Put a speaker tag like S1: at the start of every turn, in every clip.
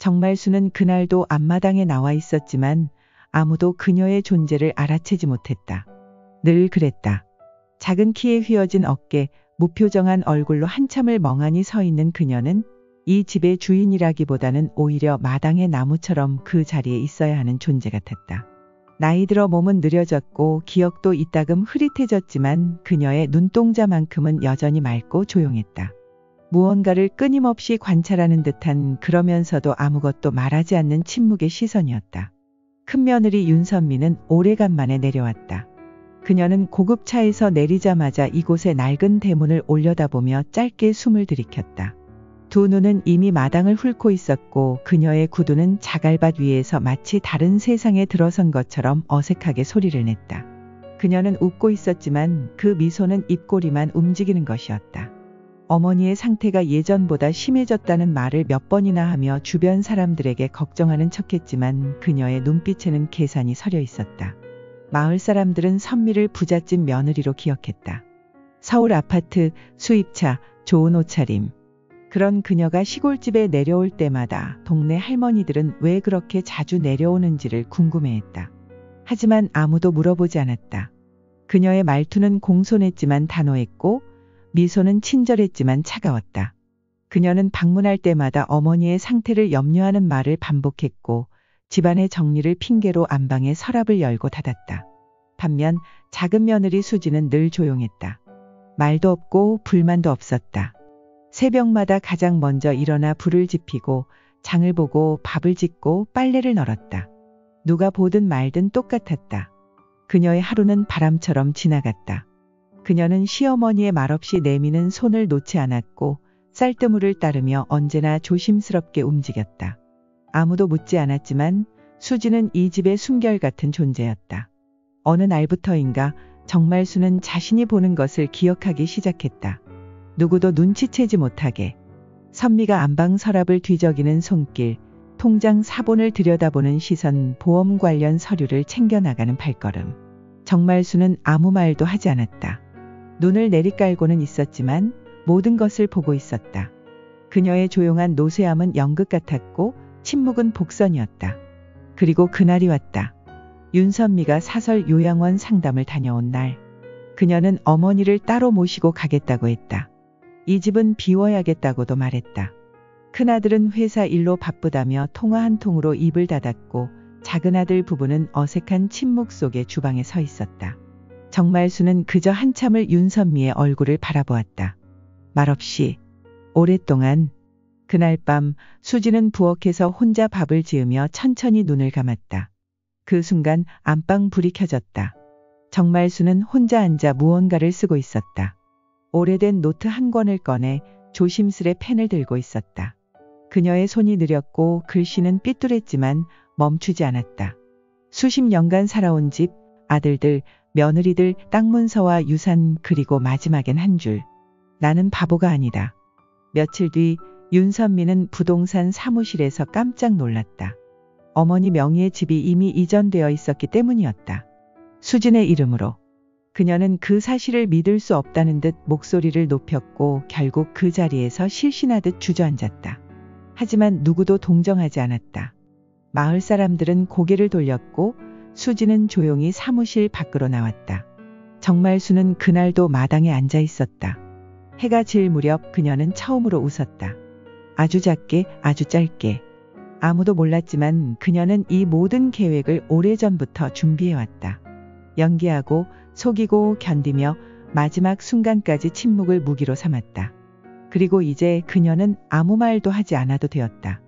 S1: 정말수는 그날도 앞마당에 나와 있었지만 아무도 그녀의 존재를 알아채지 못했다. 늘 그랬다. 작은 키에 휘어진 어깨, 무표정한 얼굴로 한참을 멍하니 서 있는 그녀는 이 집의 주인이라기보다는 오히려 마당의 나무처럼 그 자리에 있어야 하는 존재 같았다. 나이 들어 몸은 느려졌고 기억도 이따금 흐릿해졌지만 그녀의 눈동자만큼은 여전히 맑고 조용했다. 무언가를 끊임없이 관찰하는 듯한 그러면서도 아무것도 말하지 않는 침묵의 시선이었다. 큰며느리 윤선미는 오래간만에 내려왔다. 그녀는 고급차에서 내리자마자 이곳의 낡은 대문을 올려다보며 짧게 숨을 들이켰다. 두 눈은 이미 마당을 훑고 있었고 그녀의 구두는 자갈밭 위에서 마치 다른 세상에 들어선 것처럼 어색하게 소리를 냈다. 그녀는 웃고 있었지만 그 미소는 입꼬리만 움직이는 것이었다. 어머니의 상태가 예전보다 심해졌다는 말을 몇 번이나 하며 주변 사람들에게 걱정하는 척했지만 그녀의 눈빛에는 계산이 서려 있었다. 마을 사람들은 선미를 부잣집 며느리로 기억했다. 서울 아파트, 수입차, 좋은 옷차림. 그런 그녀가 시골집에 내려올 때마다 동네 할머니들은 왜 그렇게 자주 내려오는지를 궁금해했다. 하지만 아무도 물어보지 않았다. 그녀의 말투는 공손했지만 단호했고 미소는 친절했지만 차가웠다. 그녀는 방문할 때마다 어머니의 상태를 염려하는 말을 반복했고 집안의 정리를 핑계로 안방에 서랍을 열고 닫았다. 반면 작은 며느리 수지는 늘 조용했다. 말도 없고 불만도 없었다. 새벽마다 가장 먼저 일어나 불을 지피고 장을 보고 밥을 짓고 빨래를 널었다. 누가 보든 말든 똑같았다. 그녀의 하루는 바람처럼 지나갔다. 그녀는 시어머니의 말없이 내미는 손을 놓지 않았고 쌀뜨물을 따르며 언제나 조심스럽게 움직였다. 아무도 묻지 않았지만 수지는 이 집의 숨결 같은 존재였다. 어느 날부터인가 정말수는 자신이 보는 것을 기억하기 시작했다. 누구도 눈치채지 못하게. 선미가 안방 서랍을 뒤적이는 손길, 통장 사본을 들여다보는 시선, 보험 관련 서류를 챙겨나가는 발걸음. 정말수는 아무 말도 하지 않았다. 눈을 내리깔고는 있었지만 모든 것을 보고 있었다. 그녀의 조용한 노쇠함은 연극 같았고 침묵은 복선이었다. 그리고 그날이 왔다. 윤선미가 사설 요양원 상담을 다녀온 날. 그녀는 어머니를 따로 모시고 가겠다고 했다. 이 집은 비워야겠다고도 말했다. 큰아들은 회사 일로 바쁘다며 통화 한 통으로 입을 닫았고 작은 아들 부부는 어색한 침묵 속에 주방에 서 있었다. 정말수는 그저 한참을 윤선미의 얼굴을 바라보았다. 말없이 오랫동안. 그날 밤 수지는 부엌에서 혼자 밥을 지으며 천천히 눈을 감았다. 그 순간 안방 불이 켜졌다. 정말수는 혼자 앉아 무언가를 쓰고 있었다. 오래된 노트 한 권을 꺼내 조심스레 펜을 들고 있었다. 그녀의 손이 느렸고 글씨는 삐뚤했지만 멈추지 않았다. 수십 년간 살아온 집, 아들들, 며느리들, 땅 문서와 유산, 그리고 마지막엔 한 줄. 나는 바보가 아니다. 며칠 뒤 윤선미는 부동산 사무실에서 깜짝 놀랐다. 어머니 명의의 집이 이미 이전되어 있었기 때문이었다. 수진의 이름으로. 그녀는 그 사실을 믿을 수 없다는 듯 목소리를 높였고 결국 그 자리에서 실신하듯 주저앉았다. 하지만 누구도 동정하지 않았다. 마을 사람들은 고개를 돌렸고 수지는 조용히 사무실 밖으로 나왔다. 정말수는 그날도 마당에 앉아 있었다. 해가 질 무렵 그녀는 처음으로 웃었다. 아주 작게, 아주 짧게. 아무도 몰랐지만 그녀는 이 모든 계획을 오래전부터 준비해왔다. 연기하고 속이고 견디며 마지막 순간까지 침묵을 무기로 삼았다. 그리고 이제 그녀는 아무 말도 하지 않아도 되었다.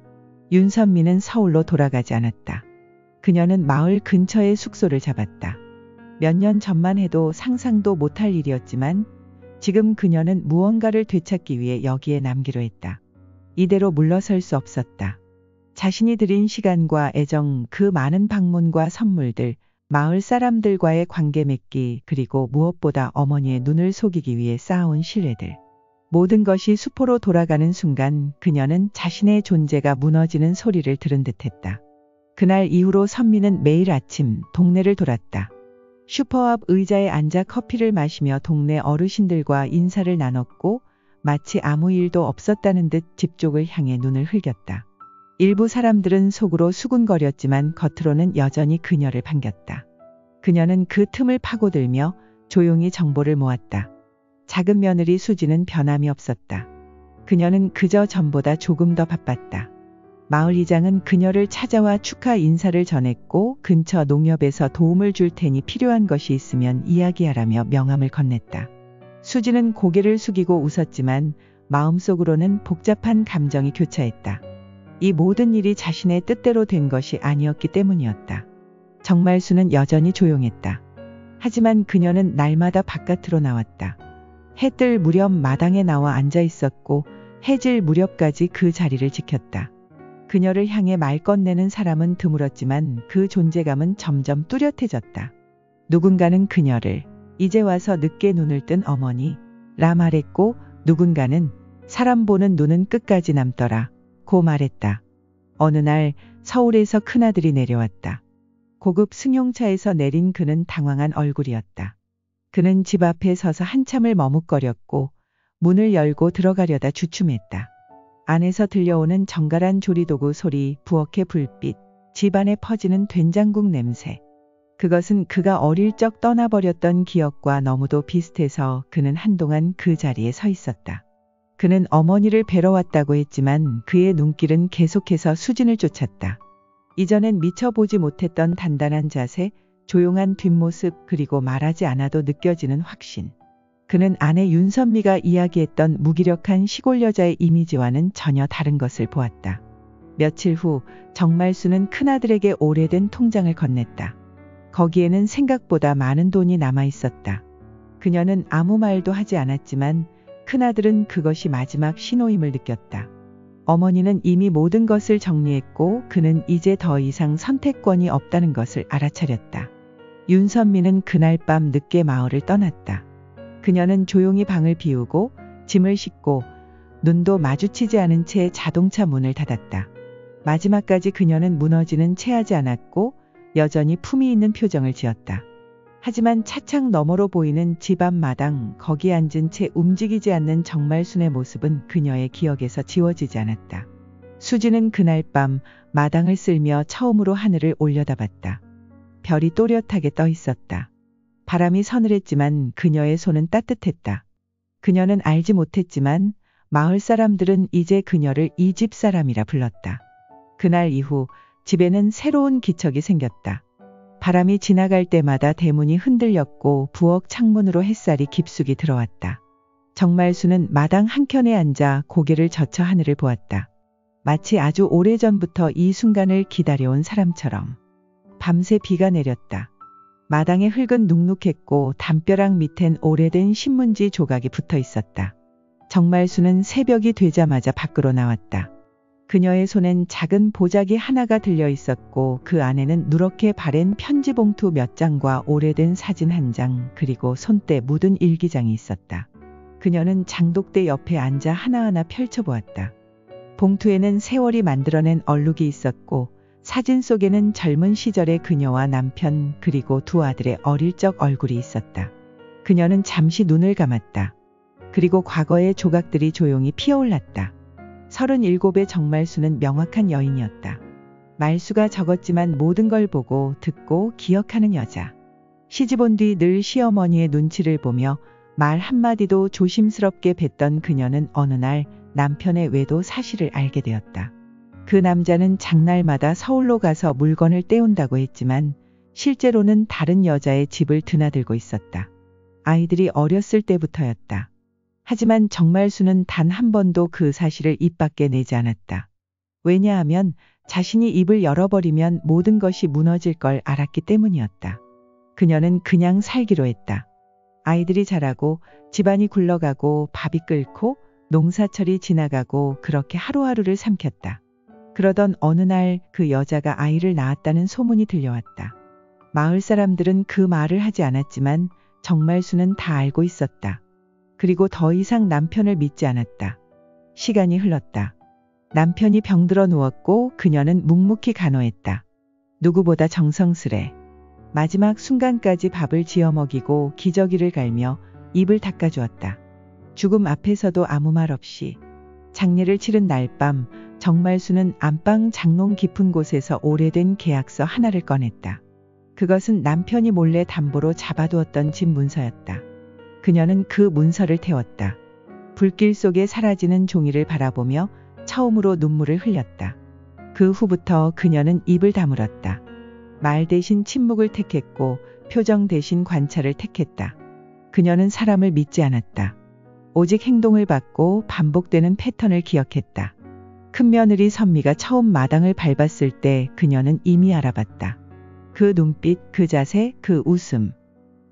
S1: 윤선미는 서울로 돌아가지 않았다. 그녀는 마을 근처에 숙소를 잡았다. 몇 년 전만 해도 상상도 못할 일이었지만 지금 그녀는 무언가를 되찾기 위해 여기에 남기로 했다. 이대로 물러설 수 없었다. 자신이 들인 시간과 애정, 그 많은 방문과 선물들, 마을 사람들과의 관계 맺기, 그리고 무엇보다 어머니의 눈을 속이기 위해 쌓아온 신뢰들. 모든 것이 수포로 돌아가는 순간 그녀는 자신의 존재가 무너지는 소리를 들은 듯했다. 그날 이후로 선미는 매일 아침 동네를 돌았다. 슈퍼 앞 의자에 앉아 커피를 마시며 동네 어르신들과 인사를 나눴고 마치 아무 일도 없었다는 듯 집 쪽을 향해 눈을 흘겼다. 일부 사람들은 속으로 수군거렸지만 겉으로는 여전히 그녀를 반겼다. 그녀는 그 틈을 파고들며 조용히 정보를 모았다. 작은 며느리 수지는 변함이 없었다. 그녀는 그저 전보다 조금 더 바빴다. 마을 이장은 그녀를 찾아와 축하 인사를 전했고 근처 농협에서 도움을 줄 테니 필요한 것이 있으면 이야기하라며 명함을 건넸다. 수지는 고개를 숙이고 웃었지만 마음속으로는 복잡한 감정이 교차했다. 이 모든 일이 자신의 뜻대로 된 것이 아니었기 때문이었다. 정말수는 여전히 조용했다. 하지만 그녀는 날마다 바깥으로 나왔다. 해 뜰 무렵 마당에 나와 앉아 있었고 해질 무렵까지 그 자리를 지켰다. 그녀를 향해 말 건네는 사람은 드물었지만 그 존재감은 점점 뚜렷해졌다. 누군가는 그녀를 이제 와서 늦게 눈을 뜬 어머니 라 말했고 누군가는 사람 보는 눈은 끝까지 남더라 고 말했다. 어느 날 서울에서 큰아들이 내려왔다. 고급 승용차에서 내린 그는 당황한 얼굴이었다. 그는 집 앞에 서서 한참을 머뭇거렸고 문을 열고 들어가려다 주춤했다. 안에서 들려오는 정갈한 조리도구 소리, 부엌의 불빛, 집안에 퍼지는 된장국 냄새. 그것은 그가 어릴 적 떠나버렸던 기억과 너무도 비슷해서 그는 한동안 그 자리에 서 있었다. 그는 어머니를 뵈러 왔다고 했지만 그의 눈길은 계속해서 수진을 쫓았다. 이전엔 미처 보지 못했던 단단한 자세, 조용한 뒷모습 그리고 말하지 않아도 느껴지는 확신. 그는 아내 윤선미가 이야기했던 무기력한 시골 여자의 이미지와는 전혀 다른 것을 보았다. 며칠 후 정말수는 큰아들에게 오래된 통장을 건넸다. 거기에는 생각보다 많은 돈이 남아 있었다. 그녀는 아무 말도 하지 않았지만 큰아들은 그것이 마지막 신호임을 느꼈다. 어머니는 이미 모든 것을 정리했고 그는 이제 더 이상 선택권이 없다는 것을 알아차렸다. 윤선미는 그날 밤 늦게 마을을 떠났다. 그녀는 조용히 방을 비우고 짐을 싣고 눈도 마주치지 않은 채 자동차 문을 닫았다. 마지막까지 그녀는 무너지는 채 하지 않았고 여전히 품위 있는 표정을 지었다. 하지만 차창 너머로 보이는 집 앞 마당 거기 앉은 채 움직이지 않는 정말순의 모습은 그녀의 기억에서 지워지지 않았다. 수지는 그날 밤 마당을 쓸며 처음으로 하늘을 올려다봤다. 별이 또렷하게 떠 있었다. 바람이 서늘했지만 그녀의 손은 따뜻했다. 그녀는 알지 못했지만 마을 사람들은 이제 그녀를 이 집 사람이라 불렀다. 그날 이후 집에는 새로운 기척이 생겼다. 바람이 지나갈 때마다 대문이 흔들렸고 부엌 창문으로 햇살이 깊숙이 들어왔다. 정말수는 마당 한켠에 앉아 고개를 젖혀 하늘을 보았다. 마치 아주 오래전부터 이 순간을 기다려온 사람처럼. 밤새 비가 내렸다. 마당의 흙은 눅눅했고 담벼락 밑엔 오래된 신문지 조각이 붙어 있었다. 정말수는 새벽이 되자마자 밖으로 나왔다. 그녀의 손엔 작은 보자기 하나가 들려 있었고 그 안에는 누렇게 바랜 편지 봉투 몇 장과 오래된 사진 한 장 그리고 손때 묻은 일기장이 있었다. 그녀는 장독대 옆에 앉아 하나하나 펼쳐보았다. 봉투에는 세월이 만들어낸 얼룩이 있었고 사진 속에는 젊은 시절의 그녀와 남편 그리고 두 아들의 어릴 적 얼굴이 있었다. 그녀는 잠시 눈을 감았다. 그리고 과거의 조각들이 조용히 피어올랐다. 37의 정말수는 명확한 여인이었다. 말수가 적었지만 모든 걸 보고 듣고 기억하는 여자. 시집온 뒤 늘 시어머니의 눈치를 보며 말 한마디도 조심스럽게 뱉던 그녀는 어느 날 남편의 외도 사실을 알게 되었다. 그 남자는 장날마다 서울로 가서 물건을 떼온다고 했지만 실제로는 다른 여자의 집을 드나들고 있었다. 아이들이 어렸을 때부터였다. 하지만 정말수는 단 한 번도 그 사실을 입 밖에 내지 않았다. 왜냐하면 자신이 입을 열어버리면 모든 것이 무너질 걸 알았기 때문이었다. 그녀는 그냥 살기로 했다. 아이들이 자라고 집안이 굴러가고 밥이 끓고 농사철이 지나가고 그렇게 하루하루를 삼켰다. 그러던 어느 날 그 여자가 아이를 낳았다는 소문이 들려왔다. 마을 사람들은 그 말을 하지 않았지만 정말수는 다 알고 있었다. 그리고 더 이상 남편을 믿지 않았다. 시간이 흘렀다. 남편이 병들어 누웠고 그녀는 묵묵히 간호했다. 누구보다 정성스레. 마지막 순간까지 밥을 지어 먹이고 기저귀를 갈며 입을 닦아주었다. 죽음 앞에서도 아무 말 없이. 장례를 치른 날 밤 정말수는 안방 장롱 깊은 곳에서 오래된 계약서 하나를 꺼냈다. 그것은 남편이 몰래 담보로 잡아두었던 집 문서였다. 그녀는 그 문서를 태웠다. 불길 속에 사라지는 종이를 바라보며 처음으로 눈물을 흘렸다. 그 후부터 그녀는 입을 다물었다. 말 대신 침묵을 택했고 표정 대신 관찰을 택했다. 그녀는 사람을 믿지 않았다. 오직 행동을 받고 반복되는 패턴을 기억했다. 큰며느리 선미가 처음 마당을 밟았을 때 그녀는 이미 알아봤다. 그 눈빛, 그 자세, 그 웃음.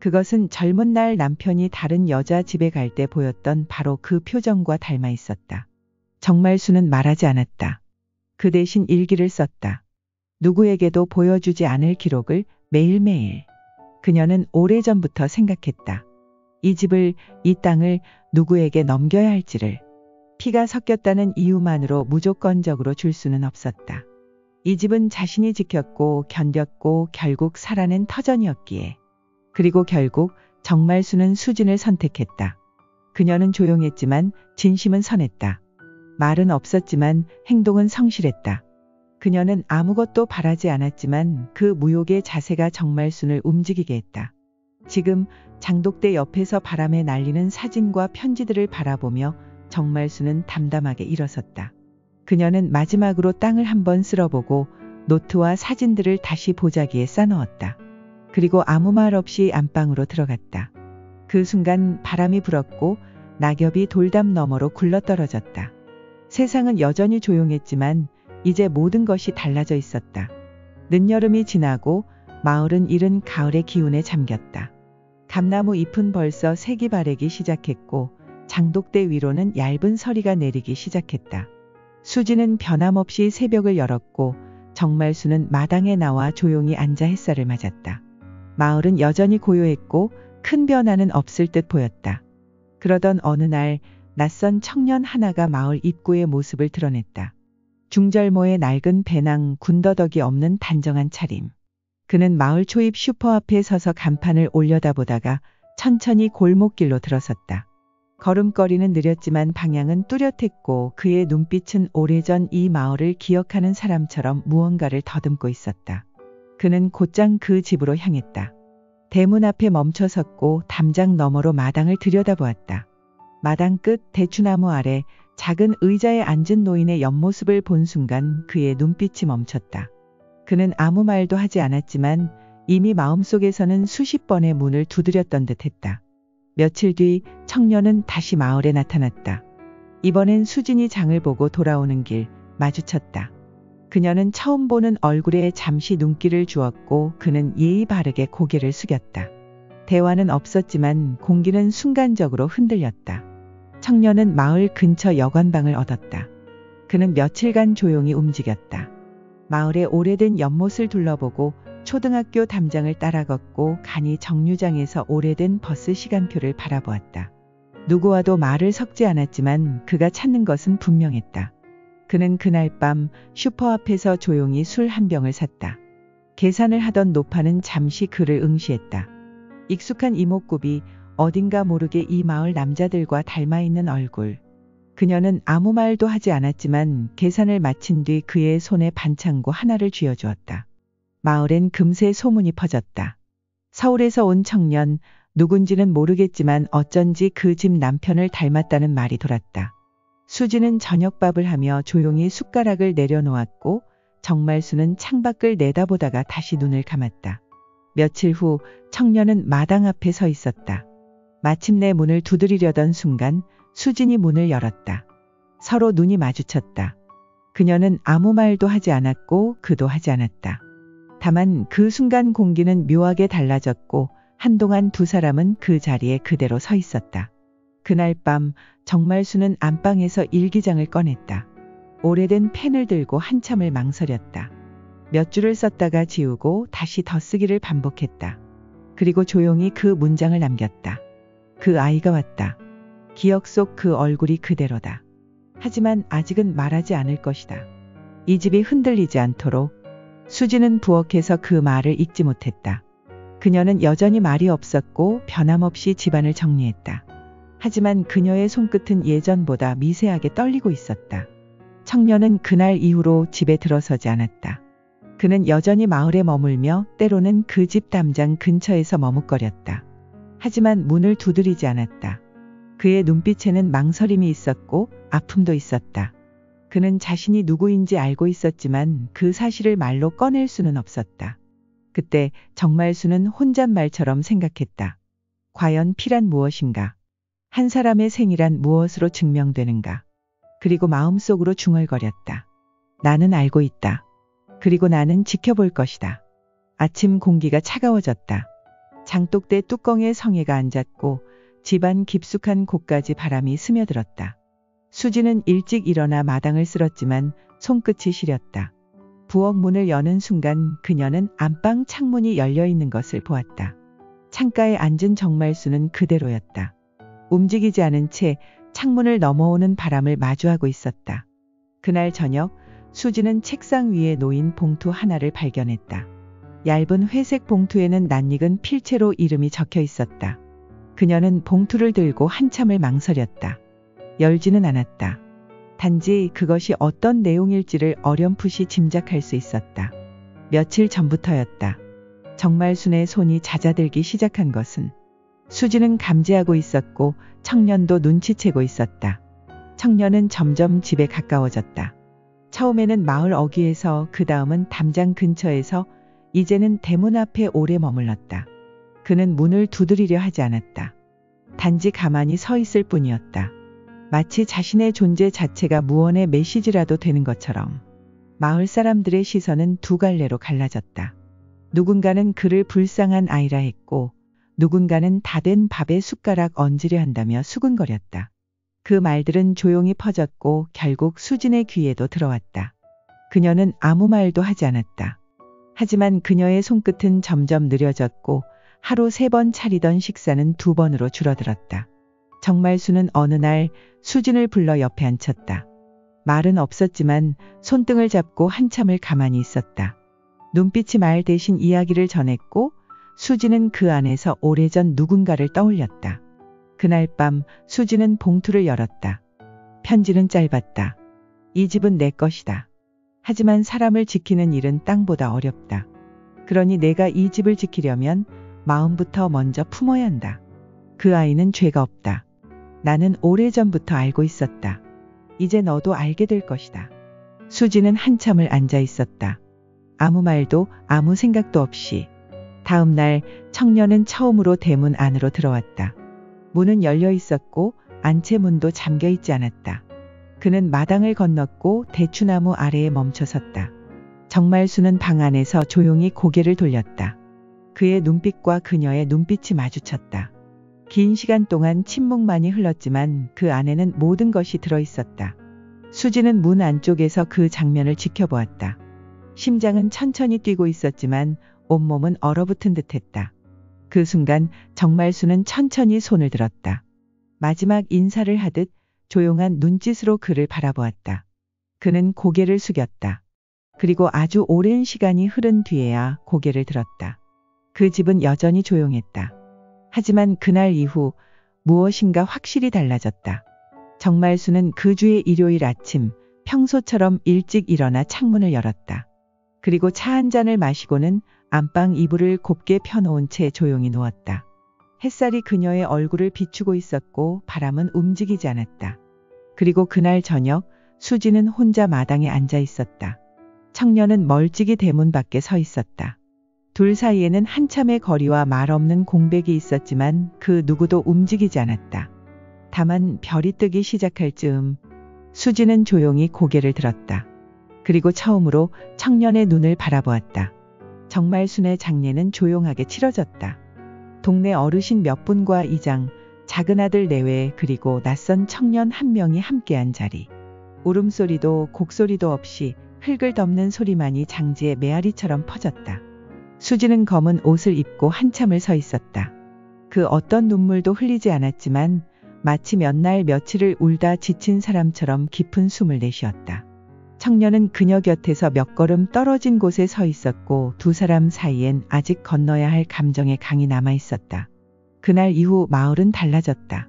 S1: 그것은 젊은 날 남편이 다른 여자 집에 갈 때 보였던 바로 그 표정과 닮아 있었다. 정말수는 말하지 않았다. 그 대신 일기를 썼다. 누구에게도 보여주지 않을 기록을 매일매일. 그녀는 오래전부터 생각했다. 이 집을, 이 땅을 누구에게 넘겨야 할지를. 피가 섞였다는 이유만으로 무조건적으로 줄 수는 없었다. 이 집은 자신이 지켰고 견뎠고 결국 살아낸 터전이었기에. 그리고 결국 정말수는 수진을 선택했다. 그녀는 조용했지만 진심은 선했다. 말은 없었지만 행동은 성실했다. 그녀는 아무것도 바라지 않았지만 그 무욕의 자세가 정말순을 움직이게 했다. 지금 장독대 옆에서 바람에 날리는 사진과 편지들을 바라보며 정말수는 담담하게 일어섰다. 그녀는 마지막으로 땅을 한번 쓸어보고 노트와 사진들을 다시 보자기에 싸넣었다. 그리고 아무 말 없이 안방으로 들어갔다. 그 순간 바람이 불었고 낙엽이 돌담 너머로 굴러떨어졌다. 세상은 여전히 조용했지만 이제 모든 것이 달라져 있었다. 늦여름이 지나고 마을은 이른 가을의 기운에 잠겼다. 감나무 잎은 벌써 색이 바래기 시작했고 장독대 위로는 얇은 서리가 내리기 시작했다. 수지는 변함없이 새벽을 열었고 정말수는 마당에 나와 조용히 앉아 햇살을 맞았다. 마을은 여전히 고요했고 큰 변화는 없을 듯 보였다. 그러던 어느 날 낯선 청년 하나가 마을 입구의 모습을 드러냈다. 중절모의 낡은 배낭, 군더더기 없는 단정한 차림. 그는 마을 초입 슈퍼 앞에 서서 간판을 올려다보다가 천천히 골목길로 들어섰다. 걸음걸이는 느렸지만 방향은 뚜렷했고 그의 눈빛은 오래전 이 마을을 기억하는 사람처럼 무언가를 더듬고 있었다. 그는 곧장 그 집으로 향했다. 대문 앞에 멈춰 섰고 담장 너머로 마당을 들여다보았다. 마당 끝 대추나무 아래 작은 의자에 앉은 노인의 옆모습을 본 순간 그의 눈빛이 멈췄다. 그는 아무 말도 하지 않았지만 이미 마음속에서는 수십 번의 문을 두드렸던 듯 했다. 며칠 뒤 청년은 다시 마을에 나타났다. 이번엔 수진이 장을 보고 돌아오는 길 마주쳤다. 그녀는 처음 보는 얼굴에 잠시 눈길을 주었고 그는 예의 바르게 고개를 숙였다. 대화는 없었지만 공기는 순간적으로 흔들렸다. 청년은 마을 근처 여관방을 얻었다. 그는 며칠간 조용히 움직였다. 마을의 오래된 연못을 둘러보고 초등학교 담장을 따라 걷고 간이 정류장에서 오래된 버스 시간표를 바라보았다. 누구와도 말을 섞지 않았지만 그가 찾는 것은 분명했다. 그는 그날 밤 슈퍼 앞에서 조용히 술 한 병을 샀다. 계산을 하던 노파는 잠시 그를 응시했다. 익숙한 이목구비, 어딘가 모르게 이 마을 남자들과 닮아있는 얼굴. 그녀는 아무 말도 하지 않았지만 계산을 마친 뒤 그의 손에 반창고 하나를 쥐어주었다. 마을엔 금세 소문이 퍼졌다. 서울에서 온 청년, 누군지는 모르겠지만 어쩐지 그 집 남편을 닮았다는 말이 돌았다. 수지는 저녁밥을 하며 조용히 숟가락을 내려놓았고 정말수는 창밖을 내다보다가 다시 눈을 감았다. 며칠 후 청년은 마당 앞에 서 있었다. 마침내 문을 두드리려던 순간 수진이 문을 열었다. 서로 눈이 마주쳤다. 그녀는 아무 말도 하지 않았고 그도 하지 않았다. 다만 그 순간 공기는 묘하게 달라졌고 한동안 두 사람은 그 자리에 그대로 서 있었다. 그날 밤 정말수는 안방에서 일기장을 꺼냈다. 오래된 펜을 들고 한참을 망설였다. 몇 줄을 썼다가 지우고 다시 더 쓰기를 반복했다. 그리고 조용히 그 문장을 남겼다. 그 아이가 왔다. 기억 속 그 얼굴이 그대로다. 하지만 아직은 말하지 않을 것이다. 이 집이 흔들리지 않도록. 수지는 부엌에서 그 말을 읽지 못했다. 그녀는 여전히 말이 없었고 변함없이 집안을 정리했다. 하지만 그녀의 손끝은 예전보다 미세하게 떨리고 있었다. 청년은 그날 이후로 집에 들어서지 않았다. 그는 여전히 마을에 머물며 때로는 그 집 담장 근처에서 머뭇거렸다. 하지만 문을 두드리지 않았다. 그의 눈빛에는 망설임이 있었고 아픔도 있었다. 그는 자신이 누구인지 알고 있었지만 그 사실을 말로 꺼낼 수는 없었다. 그때 정말수는 혼잣말처럼 생각했다. 과연 피란 무엇인가? 한 사람의 생이란 무엇으로 증명되는가? 그리고 마음속으로 중얼거렸다. 나는 알고 있다. 그리고 나는 지켜볼 것이다. 아침 공기가 차가워졌다. 장독대 뚜껑에 성에가 앉았고 집안 깊숙한 곳까지 바람이 스며들었다. 수지는 일찍 일어나 마당을 쓸었지만 손끝이 시렸다. 부엌 문을 여는 순간 그녀는 안방 창문이 열려 있는 것을 보았다. 창가에 앉은 정말수는 그대로였다. 움직이지 않은 채 창문을 넘어오는 바람을 마주하고 있었다. 그날 저녁 수지는 책상 위에 놓인 봉투 하나를 발견했다. 얇은 회색 봉투에는 낯익은 필체로 이름이 적혀 있었다. 그녀는 봉투를 들고 한참을 망설였다. 열지는 않았다. 단지 그것이 어떤 내용일지를 어렴풋이 짐작할 수 있었다. 며칠 전부터였다. 정말순의 손이 잦아들기 시작한 것은 수지는 감지하고 있었고 청년도 눈치채고 있었다. 청년은 점점 집에 가까워졌다. 처음에는 마을 어귀에서 그 다음은 담장 근처에서 이제는 대문 앞에 오래 머물렀다. 그는 문을 두드리려 하지 않았다. 단지 가만히 서 있을 뿐이었다. 마치 자신의 존재 자체가 무언의 메시지라도 되는 것처럼. 마을 사람들의 시선은 두 갈래로 갈라졌다. 누군가는 그를 불쌍한 아이라 했고 누군가는 다 된 밥에 숟가락 얹으려 한다며 수근거렸다. 그 말들은 조용히 퍼졌고 결국 수진의 귀에도 들어왔다. 그녀는 아무 말도 하지 않았다. 하지만 그녀의 손끝은 점점 느려졌고 하루 3번 차리던 식사는 2번으로 줄어들었다. 정말수는 어느 날 수진을 불러 옆에 앉혔다. 말은 없었지만 손등을 잡고 한참을 가만히 있었다. 눈빛이 말 대신 이야기를 전했고 수지는 그 안에서 오래전 누군가를 떠올렸다. 그날 밤 수지는 봉투를 열었다. 편지는 짧았다. 이 집은 내 것이다. 하지만 사람을 지키는 일은 땅보다 어렵다. 그러니 내가 이 집을 지키려면 마음부터 먼저 품어야 한다. 그 아이는 죄가 없다. 나는 오래전부터 알고 있었다. 이제 너도 알게 될 것이다. 수지는 한참을 앉아 있었다. 아무 말도 아무 생각도 없이. 다음 날 청년은 처음으로 대문 안으로 들어왔다. 문은 열려 있었고 안채문도 잠겨 있지 않았다. 그는 마당을 건넜고 대추나무 아래에 멈춰 섰다. 정말수는 방 안에서 조용히 고개를 돌렸다. 그의 눈빛과 그녀의 눈빛이 마주쳤다. 긴 시간 동안 침묵만이 흘렀지만 그 안에는 모든 것이 들어있었다. 수지는 문 안쪽에서 그 장면을 지켜보았다. 심장은 천천히 뛰고 있었지만 온몸은 얼어붙은 듯했다. 그 순간 정말수는 천천히 손을 들었다. 마지막 인사를 하듯 조용한 눈짓으로 그를 바라보았다. 그는 고개를 숙였다. 그리고 아주 오랜 시간이 흐른 뒤에야 고개를 들었다. 그 집은 여전히 조용했다. 하지만 그날 이후 무엇인가 확실히 달라졌다. 정말수는 그 주의 일요일 아침 평소처럼 일찍 일어나 창문을 열었다. 그리고 차 한 잔을 마시고는 안방 이불을 곱게 펴놓은 채 조용히 누웠다. 햇살이 그녀의 얼굴을 비추고 있었고 바람은 움직이지 않았다. 그리고 그날 저녁 수지는 혼자 마당에 앉아 있었다. 청년은 멀찍이 대문 밖에 서 있었다. 둘 사이에는 한참의 거리와 말 없는 공백이 있었지만 그 누구도 움직이지 않았다. 다만 별이 뜨기 시작할 즈음 수지는 조용히 고개를 들었다. 그리고 처음으로 청년의 눈을 바라보았다. 정말순의 장례는 조용하게 치러졌다. 동네 어르신 몇 분과 이장, 작은 아들 내외 그리고 낯선 청년 한 명이 함께한 자리. 울음소리도 곡소리도 없이 흙을 덮는 소리만이 장지의 메아리처럼 퍼졌다. 수지는 검은 옷을 입고 한참을 서 있었다. 그 어떤 눈물도 흘리지 않았지만 마치 몇 날 며칠을 울다 지친 사람처럼 깊은 숨을 내쉬었다. 청년은 그녀 곁에서 몇 걸음 떨어진 곳에 서 있었고 두 사람 사이엔 아직 건너야 할 감정의 강이 남아 있었다. 그날 이후 마을은 달라졌다.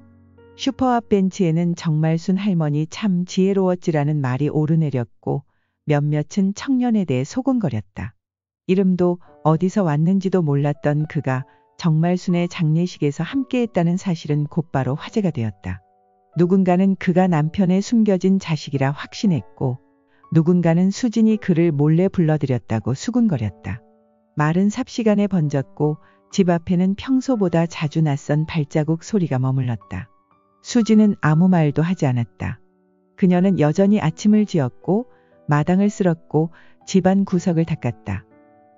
S1: 슈퍼 앞 벤치에는 정말순 할머니 참 지혜로웠지라는 말이 오르내렸고 몇몇은 청년에 대해 소곤거렸다. 이름도 어디서 왔는지도 몰랐던 그가 정말순의 장례식에서 함께했다는 사실은 곧바로 화제가 되었다. 누군가는 그가 남편의 숨겨진 자식이라 확신했고 누군가는 수진이 그를 몰래 불러들였다고 수군거렸다. 말은 삽시간에 번졌고 집 앞에는 평소보다 자주 낯선 발자국 소리가 머물렀다. 수진은 아무 말도 하지 않았다. 그녀는 여전히 아침을 지었고 마당을 쓸었고 집안 구석을 닦았다.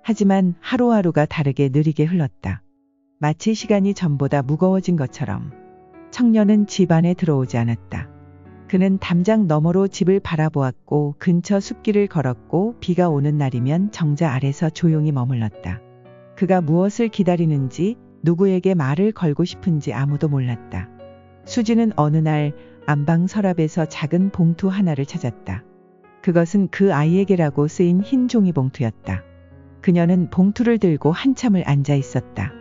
S1: 하지만 하루하루가 다르게 느리게 흘렀다. 마치 시간이 전보다 무거워진 것처럼. 청년은 집 안에 들어오지 않았다. 그는 담장 너머로 집을 바라보았고 근처 숲길을 걸었고 비가 오는 날이면 정자 아래서 조용히 머물렀다. 그가 무엇을 기다리는지 누구에게 말을 걸고 싶은지 아무도 몰랐다. 수지는 어느 날 안방 서랍에서 작은 봉투 하나를 찾았다. 그것은 그 아이에게라고 쓰인 흰 종이 봉투였다. 그녀는 봉투를 들고 한참을 앉아 있었다.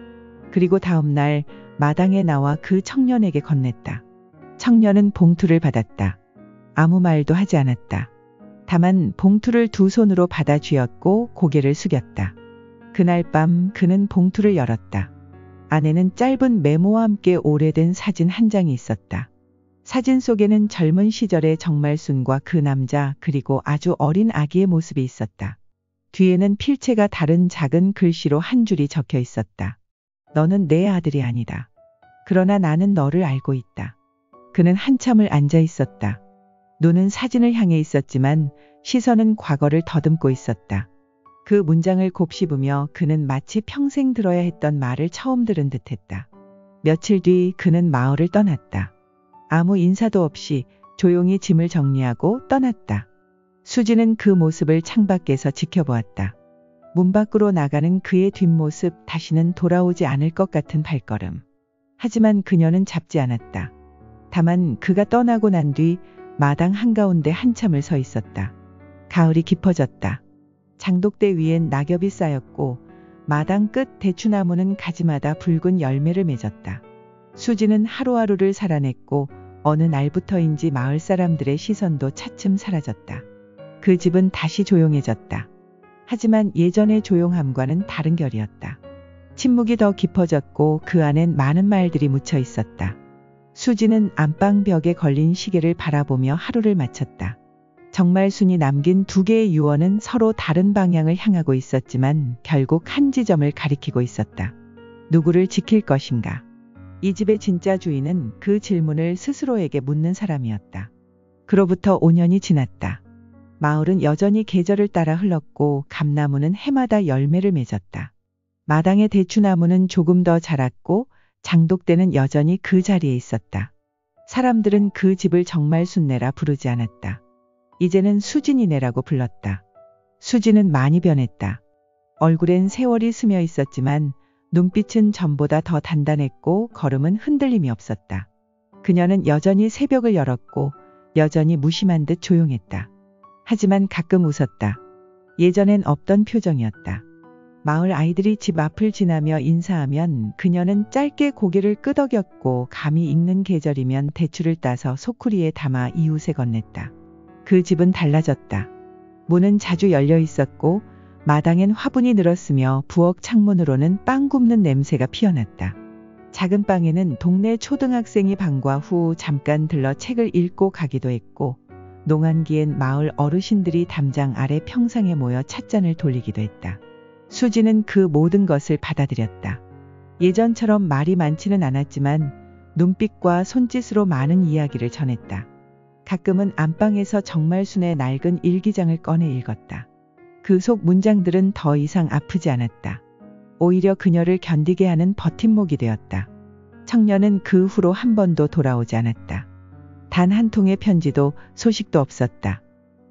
S1: 그리고 다음 날 마당에 나와 그 청년에게 건넸다. 청년은 봉투를 받았다. 아무 말도 하지 않았다. 다만 봉투를 두 손으로 받아 쥐었고 고개를 숙였다. 그날 밤 그는 봉투를 열었다. 안에는 짧은 메모와 함께 오래된 사진 한 장이 있었다. 사진 속에는 젊은 시절의 정말순과 그 남자 그리고 아주 어린 아기의 모습이 있었다. 뒤에는 필체가 다른 작은 글씨로 한 줄이 적혀 있었다. 너는 내 아들이 아니다. 그러나 나는 너를 알고 있다. 그는 한참을 앉아 있었다. 눈은 사진을 향해 있었지만 시선은 과거를 더듬고 있었다. 그 문장을 곱씹으며 그는 마치 평생 들어야 했던 말을 처음 들은 듯했다. 며칠 뒤 그는 마을을 떠났다. 아무 인사도 없이 조용히 짐을 정리하고 떠났다. 수지는 그 모습을 창밖에서 지켜보았다. 문 밖으로 나가는 그의 뒷모습, 다시는 돌아오지 않을 것 같은 발걸음. 하지만 그녀는 잡지 않았다. 다만 그가 떠나고 난 뒤 마당 한가운데 한참을 서 있었다. 가을이 깊어졌다. 장독대 위엔 낙엽이 쌓였고 마당 끝 대추나무는 가지마다 붉은 열매를 맺었다. 수지는 하루하루를 살아냈고 어느 날부터인지 마을 사람들의 시선도 차츰 사라졌다. 그 집은 다시 조용해졌다. 하지만 예전의 조용함과는 다른 결이었다. 침묵이 더 깊어졌고 그 안엔 많은 말들이 묻혀 있었다. 수지는 안방 벽에 걸린 시계를 바라보며 하루를 마쳤다. 정말순이 남긴 두 개의 유언은 서로 다른 방향을 향하고 있었지만 결국 한 지점을 가리키고 있었다. 누구를 지킬 것인가? 이 집의 진짜 주인은 그 질문을 스스로에게 묻는 사람이었다. 그로부터 5년이 지났다. 마을은 여전히 계절을 따라 흘렀고 감나무는 해마다 열매를 맺었다. 마당의 대추나무는 조금 더 자랐고 장독대는 여전히 그 자리에 있었다. 사람들은 그 집을 정말순네라 부르지 않았다. 이제는 수진이네라고 불렀다. 수진은 많이 변했다. 얼굴엔 세월이 스며 있었지만 눈빛은 전보다 더 단단했고 걸음은 흔들림이 없었다. 그녀는 여전히 새벽을 열었고 여전히 무심한 듯 조용했다. 하지만 가끔 웃었다. 예전엔 없던 표정이었다. 마을 아이들이 집 앞을 지나며 인사하면 그녀는 짧게 고개를 끄덕였고 감이 익는 계절이면 대추를 따서 소쿠리에 담아 이웃에 건넸다. 그 집은 달라졌다. 문은 자주 열려 있었고 마당엔 화분이 늘었으며 부엌 창문으로는 빵 굽는 냄새가 피어났다. 작은 방에는 동네 초등학생이 방과 후 잠깐 들러 책을 읽고 가기도 했고 농한기엔 마을 어르신들이 담장 아래 평상에 모여 찻잔을 돌리기도 했다. 수지는 그 모든 것을 받아들였다. 예전처럼 말이 많지는 않았지만 눈빛과 손짓으로 많은 이야기를 전했다. 가끔은 안방에서 정말순의 낡은 일기장을 꺼내 읽었다. 그 속 문장들은 더 이상 아프지 않았다. 오히려 그녀를 견디게 하는 버팀목이 되었다. 청년은 그 후로 한 번도 돌아오지 않았다. 단 한 통의 편지도 소식도 없었다.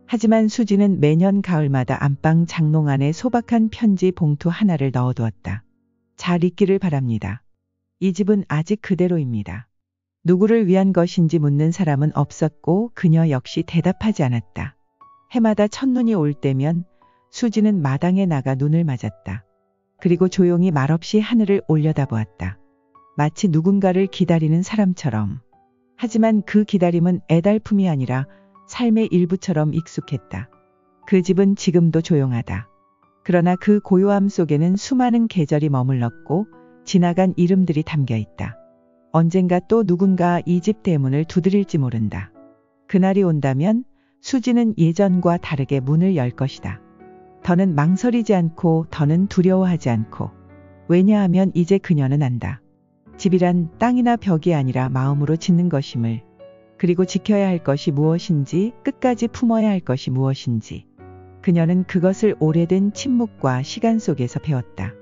S1: 하지만 수지는 매년 가을마다 안방 장롱 안에 소박한 편지 봉투 하나를 넣어두었다. 잘 있기를 바랍니다. 이 집은 아직 그대로입니다. 누구를 위한 것인지 묻는 사람은 없었고 그녀 역시 대답하지 않았다. 해마다 첫눈이 올 때면 수지는 마당에 나가 눈을 맞았다. 그리고 조용히 말없이 하늘을 올려다보았다. 마치 누군가를 기다리는 사람처럼. 하지만 그 기다림은 애달픔이 아니라 삶의 일부처럼 익숙했다. 그 집은 지금도 조용하다. 그러나 그 고요함 속에는 수많은 계절이 머물렀고 지나간 이름들이 담겨 있다. 언젠가 또 누군가 이 집 대문을 두드릴지 모른다. 그날이 온다면 수지는 예전과 다르게 문을 열 것이다. 더는 망설이지 않고 더는 두려워하지 않고. 왜냐하면 이제 그녀는 안다. 집이란 땅이나 벽이 아니라 마음으로 짓는 것임을. 그리고 지켜야 할 것이 무엇인지, 끝까지 품어야 할 것이 무엇인지. 그녀는 그것을 오래된 침묵과 시간 속에서 배웠다.